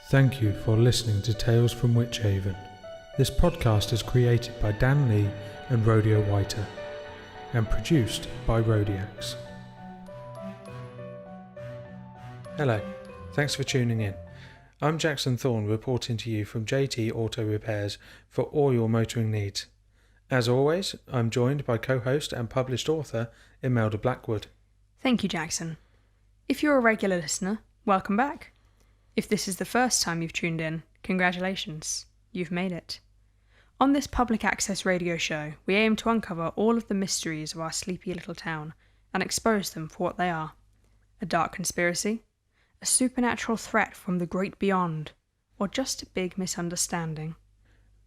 Thank you for listening to Tales from Wytch Haven. This podcast is created by Dan Lee and Rodeo Whiter and produced by Rodeax. Hello, thanks for tuning in. I'm Jackson Thorne reporting to you from JT Auto Repairs for all your motoring needs. As always, I'm joined by co-host and published author Imelda Blackwood. Thank you, Jackson. If you're a regular listener, welcome back. If this is the first time you've tuned in, congratulations, you've made it. On this public access radio show, we aim to uncover all of the mysteries of our sleepy little town and expose them for what they are. A dark conspiracy, a supernatural threat from the great beyond, or just a big misunderstanding.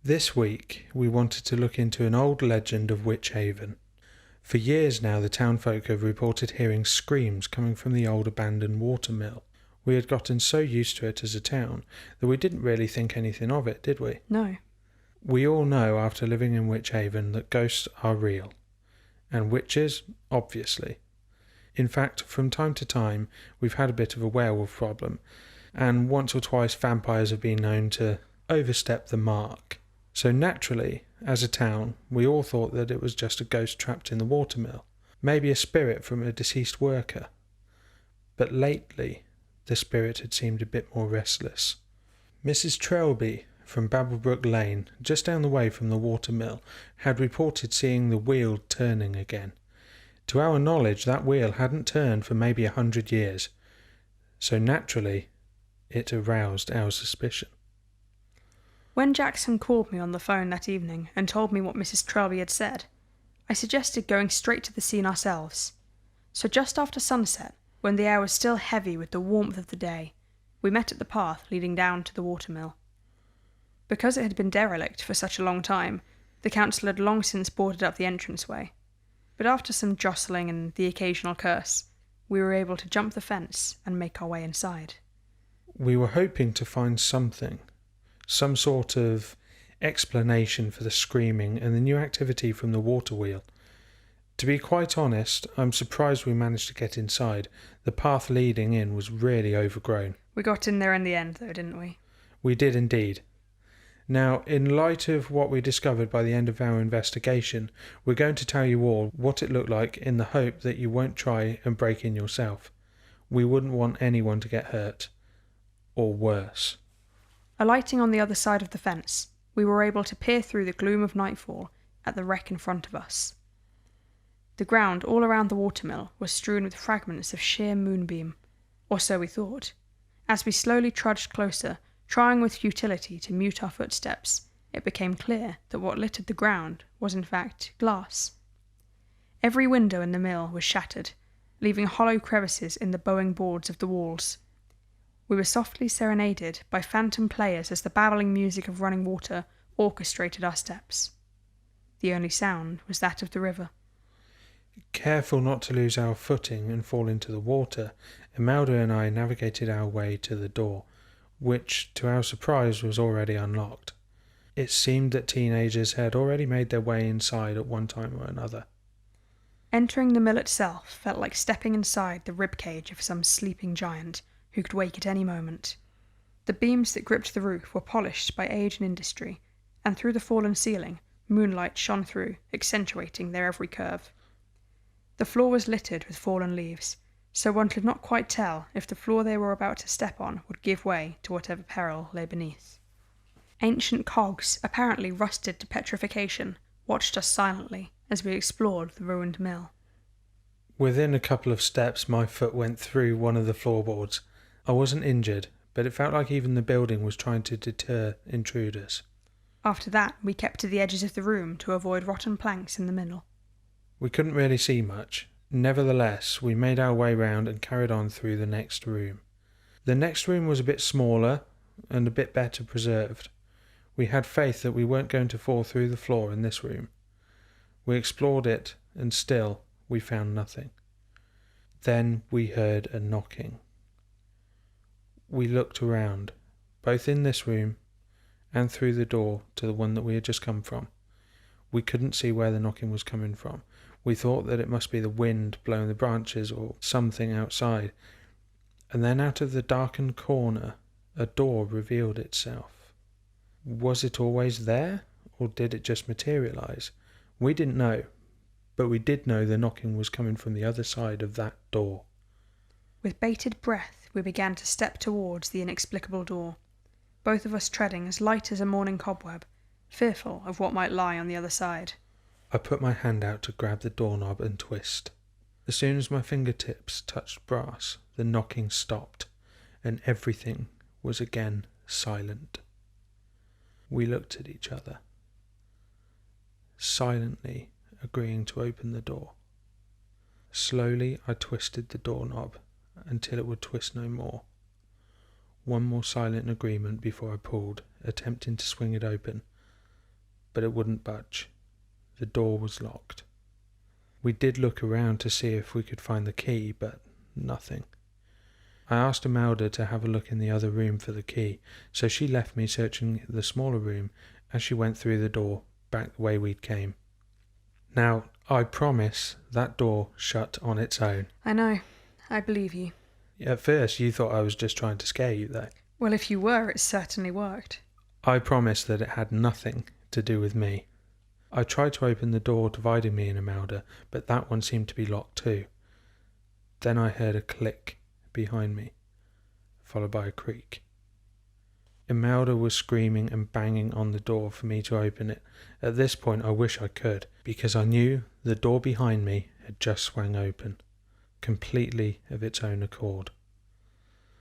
This week, we wanted to look into an old legend of Wytch Haven. For years now, the townfolk have reported hearing screams coming from the old abandoned watermill. We had gotten so used to it as a town that we didn't really think anything of it, did we? No. We all know after living in Wytch Haven that ghosts are real. And witches, obviously. In fact, from time to time, we've had a bit of a werewolf problem, and once or twice vampires have been known to overstep the mark. So naturally, as a town, we all thought that it was just a ghost trapped in the watermill, maybe a spirit from a deceased worker. But lately, the spirit had seemed a bit more restless. Mrs. Trelby from Babblebrook Lane, just down the way from the watermill, had reported seeing the wheel turning again. To our knowledge, that wheel hadn't turned for maybe 100 years, so naturally, it aroused our suspicion. When Jackson called me on the phone that evening and told me what Mrs. Trelby had said, I suggested going straight to the scene ourselves. So just after sunset, when the air was still heavy with the warmth of the day, we met at the path leading down to the watermill. Because it had been derelict for such a long time, the council had long since boarded up the entranceway. But after some jostling and the occasional curse, we were able to jump the fence and make our way inside. We were hoping to find something, some sort of explanation for the screaming and the new activity from the water wheel. To be quite honest, I'm surprised we managed to get inside. The path leading in was really overgrown. We got in there in the end, though, didn't we? We did indeed. Now, in light of what we discovered by the end of our investigation, we're going to tell you all what it looked like in the hope that you won't try and break in yourself. We wouldn't want anyone to get hurt. Or worse. Alighting on the other side of the fence, we were able to peer through the gloom of nightfall at the wreck in front of us. The ground all around the watermill was strewn with fragments of sheer moonbeam, or so we thought. As we slowly trudged closer, trying with futility to mute our footsteps, it became clear that what littered the ground was in fact glass. Every window in the mill was shattered, leaving hollow crevices in the bowing boards of the walls. We were softly serenaded by phantom players as the babbling music of running water orchestrated our steps. The only sound was that of the river. Careful not to lose our footing and fall into the water, Imelda and I navigated our way to the door, which, to our surprise, was already unlocked. It seemed that teenagers had already made their way inside at one time or another. Entering the mill itself felt like stepping inside the ribcage of some sleeping giant who could wake at any moment. The beams that gripped the roof were polished by age and industry, and through the fallen ceiling, moonlight shone through, accentuating their every curve. The floor was littered with fallen leaves, so one could not quite tell if the floor they were about to step on would give way to whatever peril lay beneath. Ancient cogs, apparently rusted to petrification, watched us silently as we explored the ruined mill. Within a couple of steps, my foot went through one of the floorboards. I wasn't injured, but it felt like even the building was trying to deter intruders. After that, we kept to the edges of the room to avoid rotten planks in the middle. We couldn't really see much. Nevertheless, we made our way round and carried on through the next room. The next room was a bit smaller and a bit better preserved. We had faith that we weren't going to fall through the floor in this room. We explored it, and still we found nothing. Then we heard a knocking. We looked around, both in this room and through the door to the one that we had just come from. We couldn't see where the knocking was coming from. We thought that it must be the wind blowing the branches or something outside. And then out of the darkened corner a door revealed itself. Was it always there, or did it just materialise? We didn't know, but we did know the knocking was coming from the other side of that door. With bated breath, we began to step towards the inexplicable door, both of us treading as light as a morning cobweb, fearful of what might lie on the other side. I put my hand out to grab the doorknob and twist. As soon as my fingertips touched brass, the knocking stopped, and everything was again silent. We looked at each other, silently agreeing to open the door. Slowly I twisted the doorknob until it would twist no more. One more silent agreement before I pulled, attempting to swing it open, but it wouldn't budge. The door was locked. We did look around to see if we could find the key, but nothing. I asked Imelda to have a look in the other room for the key, so she left me searching the smaller room as she went through the door back the way we'd came. Now, I promise that door shut on its own. I know. I believe you. At first you thought I was just trying to scare you, though. Well, if you were, it certainly worked. I promise that it had nothing to do with me. I tried to open the door dividing me and Imelda, but that one seemed to be locked too. Then I heard a click behind me, followed by a creak. Imelda was screaming and banging on the door for me to open it. At this point I wish I could, because I knew the door behind me had just swung open, completely of its own accord.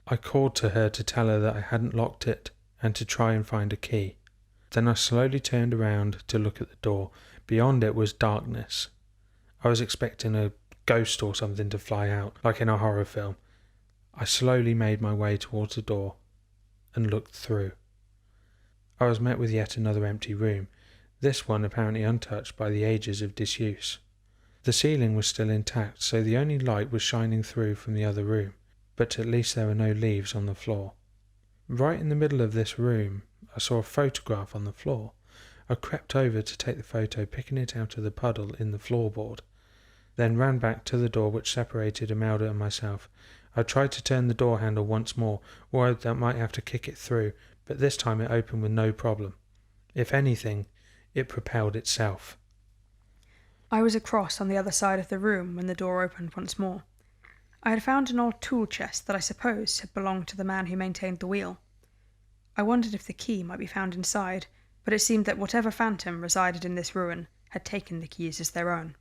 I called to her to tell her that I hadn't locked it and to try and find a key. Then I slowly turned around to look at the door. Beyond it was darkness. I was expecting a ghost or something to fly out, like in a horror film. I slowly made my way towards the door and looked through. I was met with yet another empty room, this one apparently untouched by the ages of disuse. The ceiling was still intact, so the only light was shining through from the other room, but at least there were no leaves on the floor. Right in the middle of this room, I saw a photograph on the floor. I crept over to take the photo, picking it out of the puddle in the floorboard, then ran back to the door which separated Imelda and myself. I tried to turn the door handle once more, worried that I might have to kick it through, but this time it opened with no problem. If anything, it propelled itself. I was across on the other side of the room when the door opened once more. I had found an old tool chest that I suppose had belonged to the man who maintained the wheel. I wondered if the key might be found inside, but it seemed that whatever phantom resided in this ruin had taken the keys as their own.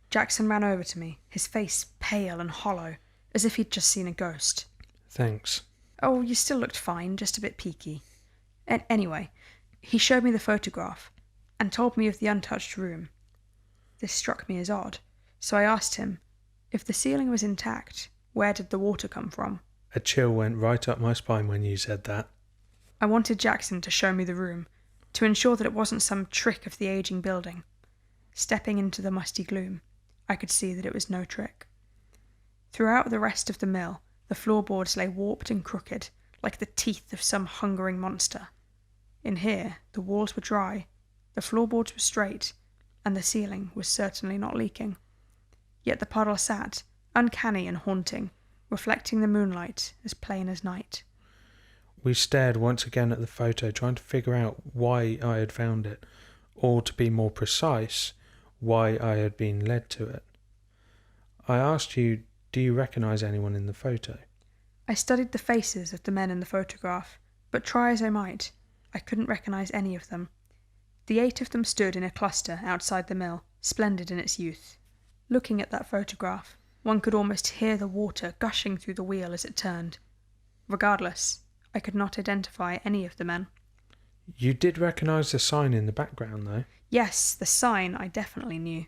Jackson ran over to me, his face pale and hollow, as if he'd just seen a ghost. Thanks. Oh, you still looked fine, just a bit peaky. Anyway, he showed me the photograph and told me of the untouched room. This struck me as odd, so I asked him, if the ceiling was intact, where did the water come from? A chill went right up my spine when you said that. I wanted Jackson to show me the room, to ensure that it wasn't some trick of the aging building. Stepping into the musty gloom, I could see that it was no trick. Throughout the rest of the mill, the floorboards lay warped and crooked, like the teeth of some hungering monster. In here, the walls were dry, the floorboards were straight, and the ceiling was certainly not leaking. Yet the puddle sat, uncanny and haunting, reflecting the moonlight as plain as night. We stared once again at the photo, trying to figure out why I had found it, or to be more precise, why I had been led to it. I asked you, do you recognise anyone in the photo? I studied the faces of the men in the photograph, but try as I might, I couldn't recognise any of them. The 8 of them stood in a cluster outside the mill, splendid in its youth. Looking at that photograph, one could almost hear the water gushing through the wheel as it turned. Regardless, I could not identify any of the men. You did recognise the sign in the background, though? Yes, the sign I definitely knew.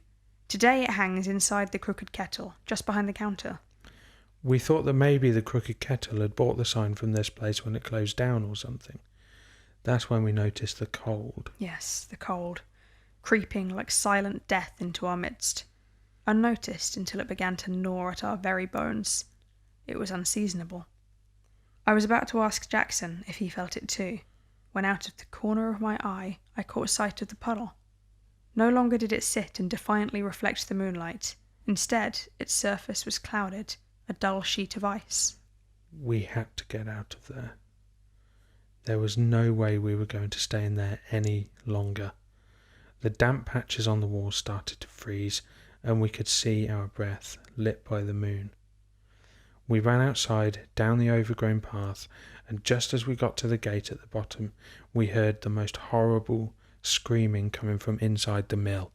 Today it hangs inside the Crooked Kettle, just behind the counter. We thought that maybe the Crooked Kettle had bought the sign from this place when it closed down or something. That's when we noticed the cold. Yes, the cold, creeping like silent death into our midst. Unnoticed until it began to gnaw at our very bones. It was unseasonable. I was about to ask Jackson if he felt it too, when out of the corner of my eye I caught sight of the puddle. No longer did it sit and defiantly reflect the moonlight. Instead, its surface was clouded, a dull sheet of ice. We had to get out of there. There was no way we were going to stay in there any longer. The damp patches on the walls started to freeze, and we could see our breath lit by the moon. We ran outside, down the overgrown path, and just as we got to the gate at the bottom, we heard the most horrible screaming coming from inside the mill.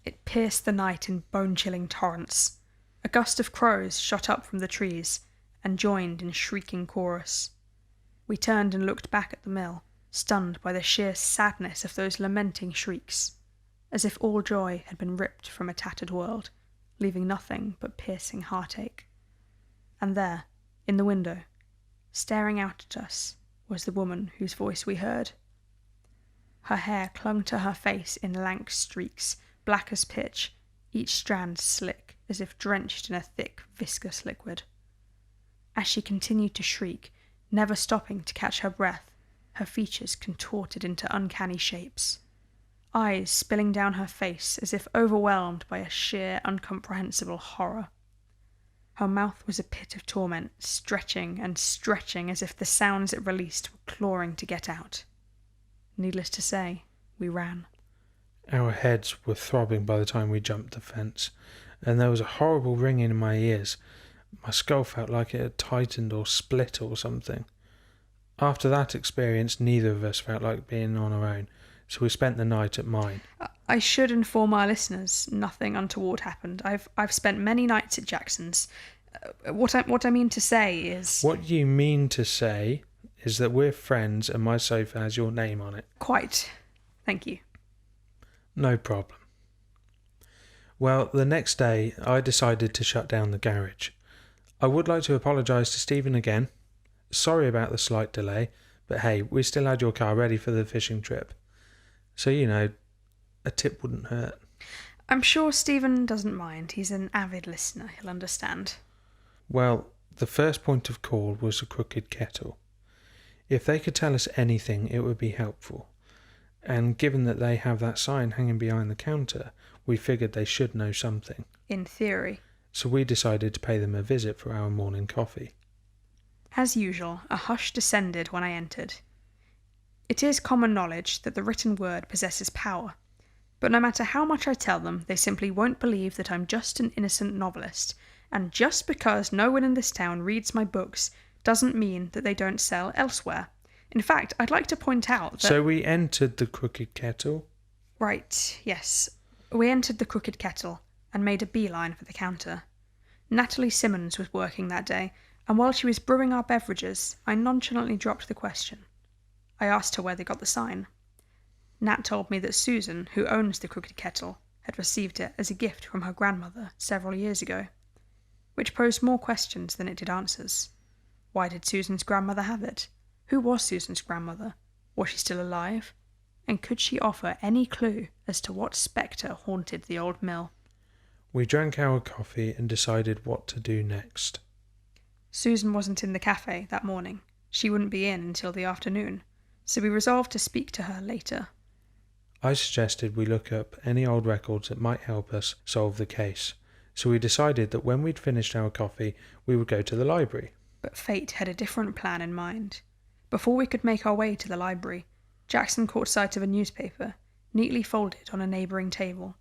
It pierced the night in bone-chilling torrents. A gust of crows shot up from the trees and joined in shrieking chorus. We turned and looked back at the mill, stunned by the sheer sadness of those lamenting shrieks, as if all joy had been ripped from a tattered world, leaving nothing but piercing heartache. And there, in the window, staring out at us, was the woman whose voice we heard. Her hair clung to her face in lank streaks, black as pitch, each strand slick as if drenched in a thick, viscous liquid. As she continued to shriek, never stopping to catch her breath, her features contorted into uncanny shapes, eyes spilling down her face as if overwhelmed by a sheer, incomprehensible horror. Her mouth was a pit of torment, stretching and stretching as if the sounds it released were clawing to get out. Needless to say, we ran. Our heads were throbbing by the time we jumped the fence, and there was a horrible ringing in my ears. My skull felt like it had tightened or split or something. After that experience, neither of us felt like being on our own, so we spent the night at mine. I should inform our listeners nothing untoward happened. I've spent many nights at Jackson's. What I mean to say is... What you mean to say is that we're friends and my sofa has your name on it. Quite. Thank you. No problem. Well, the next day I decided to shut down the garage. I would like to apologise to Stephen again. Sorry about the slight delay, but hey, we still had your car ready for the fishing trip. So, a tip wouldn't hurt. I'm sure Stephen doesn't mind. He's an avid listener. He'll understand. Well, the first point of call was the Crooked Kettle. If they could tell us anything, it would be helpful. And given that they have that sign hanging behind the counter, we figured they should know something. In theory. So we decided to pay them a visit for our morning coffee. As usual, a hush descended when I entered. It is common knowledge that the written word possesses power, but no matter how much I tell them, they simply won't believe that I'm just an innocent novelist, and just because no one in this town reads my books doesn't mean that they don't sell elsewhere. In fact, I'd like to point out that... So we entered the Crooked Kettle? Right, yes. We entered the Crooked Kettle and made a beeline for the counter. Natalie Simmons was working that day, and while she was brewing our beverages, I nonchalantly dropped the question. I asked her where they got the sign. Nat told me that Susan, who owns the Crooked Kettle, had received it as a gift from her grandmother several years ago, which posed more questions than it did answers. Why did Susan's grandmother have it? Who was Susan's grandmother? Was she still alive? And could she offer any clue as to what spectre haunted the old mill? We drank our coffee and decided what to do next. Susan wasn't in the cafe that morning. She wouldn't be in until the afternoon, so we resolved to speak to her later. I suggested we look up any old records that might help us solve the case, so we decided that when we'd finished our coffee, we would go to the library. But fate had a different plan in mind. Before we could make our way to the library, Jackson caught sight of a newspaper, neatly folded on a neighbouring table,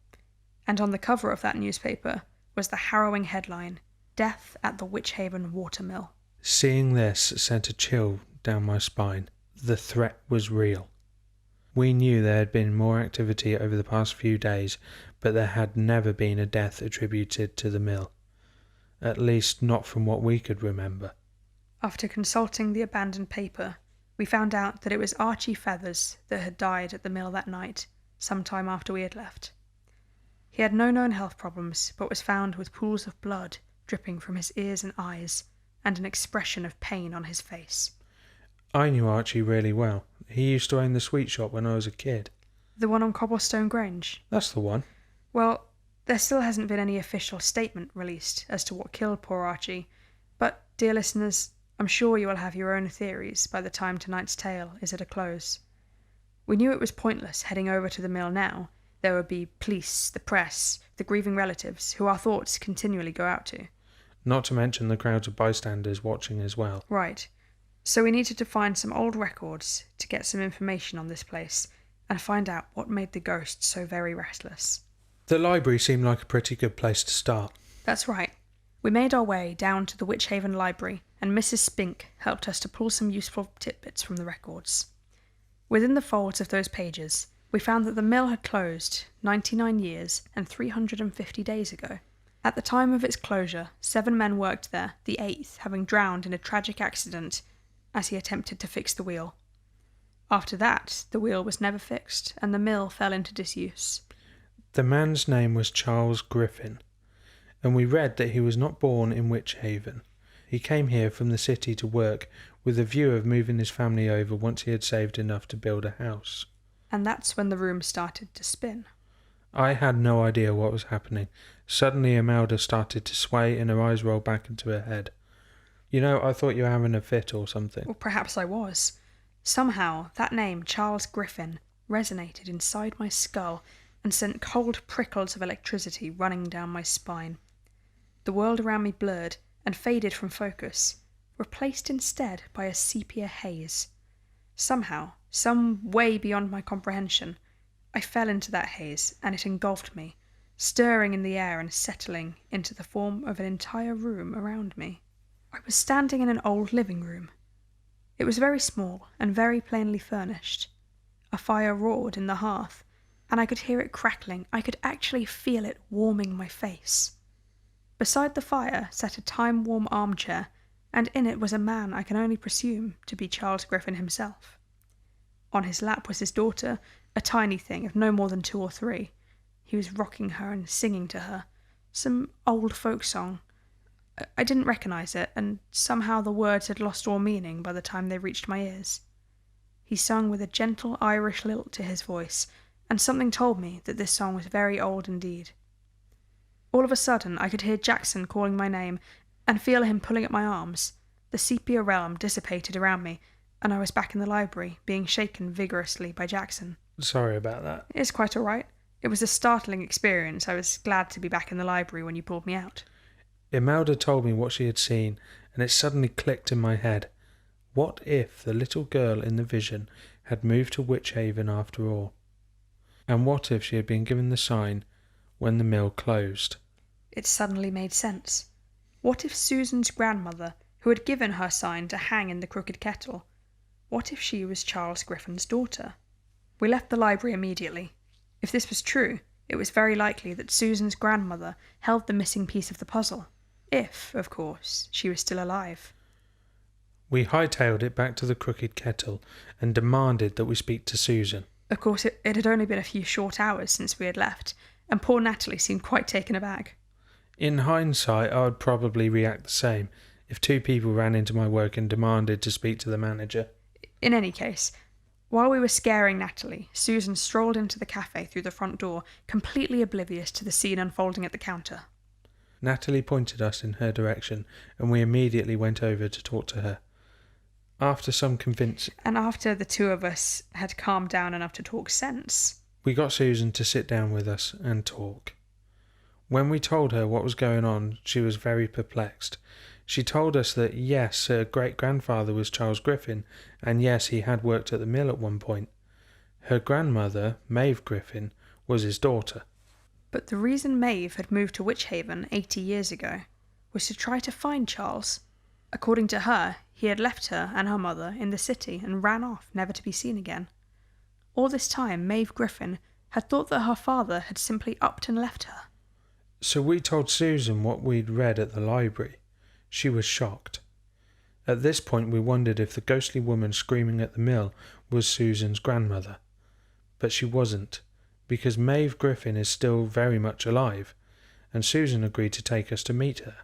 and on the cover of that newspaper was the harrowing headline, Death at the Wytch Haven Watermill. Seeing this sent a chill down my spine. The threat was real. We knew there had been more activity over the past few days, but there had never been a death attributed to the mill. At least not from what we could remember. After consulting the abandoned paper, we found out that it was Archie Feathers that had died at the mill that night, some time after we had left. He had no known health problems, but was found with pools of blood dripping from his ears and eyes, and an expression of pain on his face. I knew Archie really well. He used to own the sweet shop when I was a kid. The one on Cobblestone Grange? That's the one. Well, there still hasn't been any official statement released as to what killed poor Archie, but, dear listeners, I'm sure you will have your own theories by the time tonight's tale is at a close. We knew it was pointless heading over to the mill now. There would be police, the press, the grieving relatives, who our thoughts continually go out to. Not to mention the crowds of bystanders watching as well. Right. So we needed to find some old records to get some information on this place and find out what made the ghost so very restless. The library seemed like a pretty good place to start. That's right. We made our way down to the Wytch Haven library, and Mrs. Spink helped us to pull some useful tidbits from the records. Within the folds of those pages, we found that the mill had closed 99 years and 350 days ago. At the time of its closure, 7 men worked there, the 8th having drowned in a tragic accident as he attempted to fix the wheel. After that, the wheel was never fixed, and the mill fell into disuse. The man's name was Charles Griffin, and we read that he was not born in Wytch Haven. He came here from the city to work with a view of moving his family over once he had saved enough to build a house. And that's when the room started to spin. I had no idea what was happening. Suddenly Imelda started to sway and her eyes rolled back into her head. You know, I thought you were having a fit or something. Well, perhaps I was. Somehow, that name, Charles Griffin, resonated inside my skull and sent cold prickles of electricity running down my spine. The world around me blurred and faded from focus, replaced instead by a sepia haze. Somehow, some way beyond my comprehension, I fell into that haze and it engulfed me, stirring in the air and settling into the form of an entire room around me. I was standing in an old living room. It was very small and very plainly furnished. A fire roared in the hearth, and I could hear it crackling. I could actually feel it warming my face. Beside the fire sat a time-worn armchair, and in it was a man I can only presume to be Charles Griffin himself. On his lap was his daughter, a tiny thing of no more than 2 or 3. He was rocking her and singing to her, some old folk song. I didn't recognise it, and somehow the words had lost all meaning by the time they reached my ears. He sung with a gentle Irish lilt to his voice, and something told me that this song was very old indeed. All of a sudden I could hear Jackson calling my name, and feel him pulling at my arms. The sepia realm dissipated around me, and I was back in the library, being shaken vigorously by Jackson. Sorry about that. It's quite all right. It was a startling experience. I was glad to be back in the library when you pulled me out. Imelda told me what she had seen, and it suddenly clicked in my head. What if the little girl in the vision had moved to Wytch Haven after all? And what if she had been given the sign when the mill closed? It suddenly made sense. What if Susan's grandmother, who had given her sign to hang in the crooked kettle, what if she was Charles Griffin's daughter? We left the library immediately. If this was true, it was very likely that Susan's grandmother held the missing piece of the puzzle. If, of course, she was still alive. We hightailed it back to the crooked kettle and demanded that we speak to Susan. Of course, it had only been a few short hours since we had left, and poor Natalie seemed quite taken aback. In hindsight, I would probably react the same if 2 people ran into my work and demanded to speak to the manager. In any case, while we were scaring Natalie, Susan strolled into the cafe through the front door, completely oblivious to the scene unfolding at the counter. Natalie pointed us in her direction, and we immediately went over to talk to her. After some convincing... And after the 2 of us had calmed down enough to talk sense, we got Susan to sit down with us and talk. When we told her what was going on, she was very perplexed. She told us that yes, her great-grandfather was Charles Griffin, and yes, he had worked at the mill at one point. Her grandmother, Maeve Griffin, was his daughter. But the reason Maeve had moved to Wytch Haven 80 years ago was to try to find Charles. According to her, he had left her and her mother in the city and ran off, never to be seen again. All this time, Maeve Griffin had thought that her father had simply upped and left her. So we told Susan what we'd read at the library. She was shocked. At this point we wondered if the ghostly woman screaming at the mill was Susan's grandmother. But she wasn't, because Maeve Griffin is still very much alive, and Susan agreed to take us to meet her.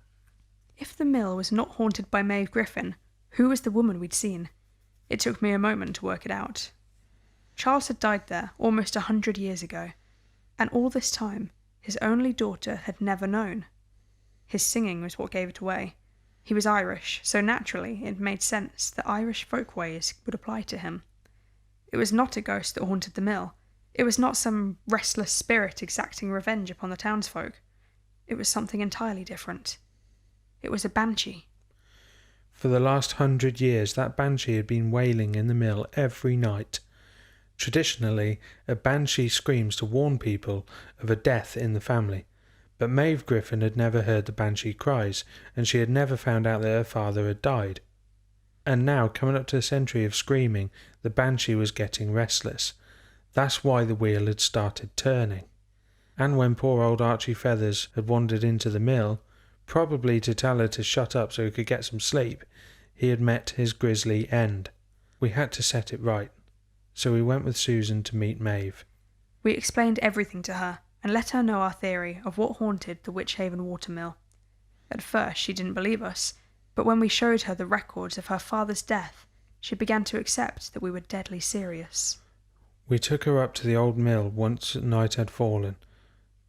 If the mill was not haunted by Maeve Griffin, who was the woman we'd seen? It took me a moment to work it out. Charles had died there almost 100 years ago, and all this time his only daughter had never known. His singing was what gave it away. He was Irish, so naturally it made sense that Irish folkways would apply to him. It was not a ghost that haunted the mill. It was not some restless spirit exacting revenge upon the townsfolk. It was something entirely different. It was a banshee. For the last 100 years, that banshee had been wailing in the mill every night. Traditionally, a banshee screams to warn people of a death in the family, but Maeve Griffin had never heard the banshee cries, and she had never found out that her father had died. And now, coming up to a century of screaming, the banshee was getting restless. That's why the wheel had started turning. And when poor old Archie Feathers had wandered into the mill, probably to tell her to shut up so he could get some sleep, he had met his grisly end. We had to set it right, so we went with Susan to meet Maeve. We explained everything to her and let her know our theory of what haunted the Wytch Haven watermill. At first she didn't believe us, but when we showed her the records of her father's death, she began to accept that we were deadly serious. We took her up to the old mill once night had fallen.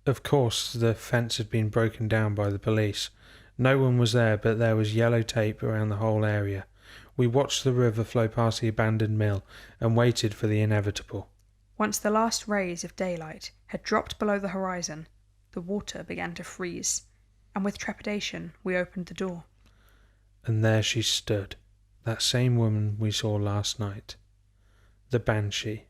Of course, the fence had been broken down by the police. No one was there, but there was yellow tape around the whole area. We watched the river flow past the abandoned mill and waited for the inevitable. Once the last rays of daylight had dropped below the horizon, the water began to freeze, and with trepidation we opened the door. And there she stood, that same woman we saw last night. The banshee.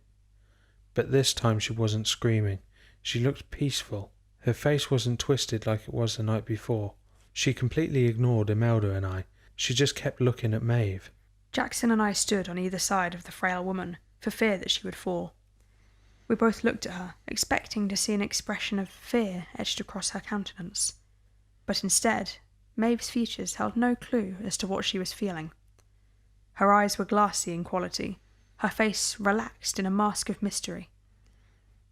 But this time she wasn't screaming. She looked peaceful. Her face wasn't twisted like it was the night before. She completely ignored Imelda and I. She just kept looking at Maeve. Jackson and I stood on either side of the frail woman, for fear that she would fall. We both looked at her, expecting to see an expression of fear etched across her countenance. But instead, Maeve's features held no clue as to what she was feeling. Her eyes were glassy in quality, her face relaxed in a mask of mystery.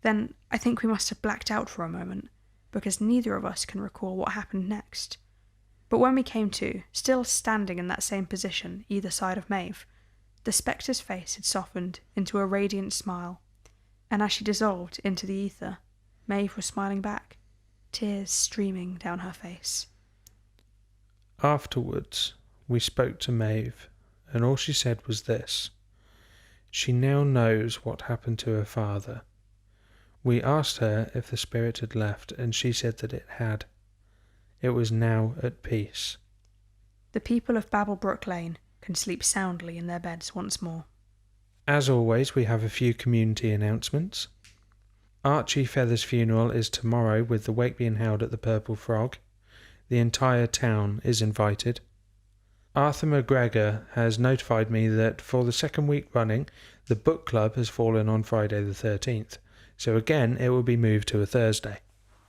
Then I think we must have blacked out for a moment, because neither of us can recall what happened next. But when we came to, still standing in that same position either side of Maeve, the spectre's face had softened into a radiant smile, and as she dissolved into the ether, Maeve was smiling back, tears streaming down her face. Afterwards, we spoke to Maeve, and all she said was this. She now knows what happened to her father. We asked her if the spirit had left, and she said that it had. It was now at peace. The people of Babblebrook Lane can sleep soundly in their beds once more. As always, we have a few community announcements. Archie Feather's funeral is tomorrow with the wake being held at the Purple Frog. The entire town is invited. Arthur McGregor has notified me that for the second week running, the book club has fallen on Friday the 13th. So again, it will be moved to a Thursday.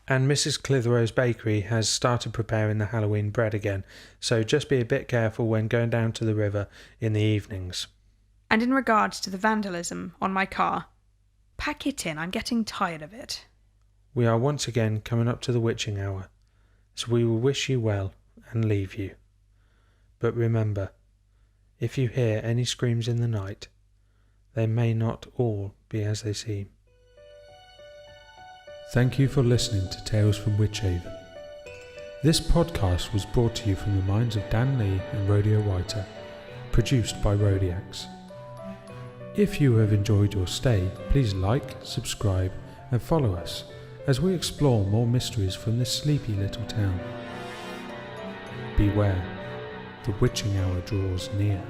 And Mrs. Clitheroe's Bakery has started preparing the Halloween bread again, so just be a bit careful when going down to the river in the evenings. And in regards to the vandalism on my car, pack it in, I'm getting tired of it. We are once again coming up to the witching hour, so we will wish you well and leave you. But remember, if you hear any screams in the night, they may not all be as they seem. Thank you for listening to Tales from Wytch Haven. This podcast was brought to you from the minds of Dan Lee and Rodeo Writer, produced by Rodeax. If you have enjoyed your stay, please like, subscribe and follow us as we explore more mysteries from this sleepy little town. Beware, the witching hour draws near.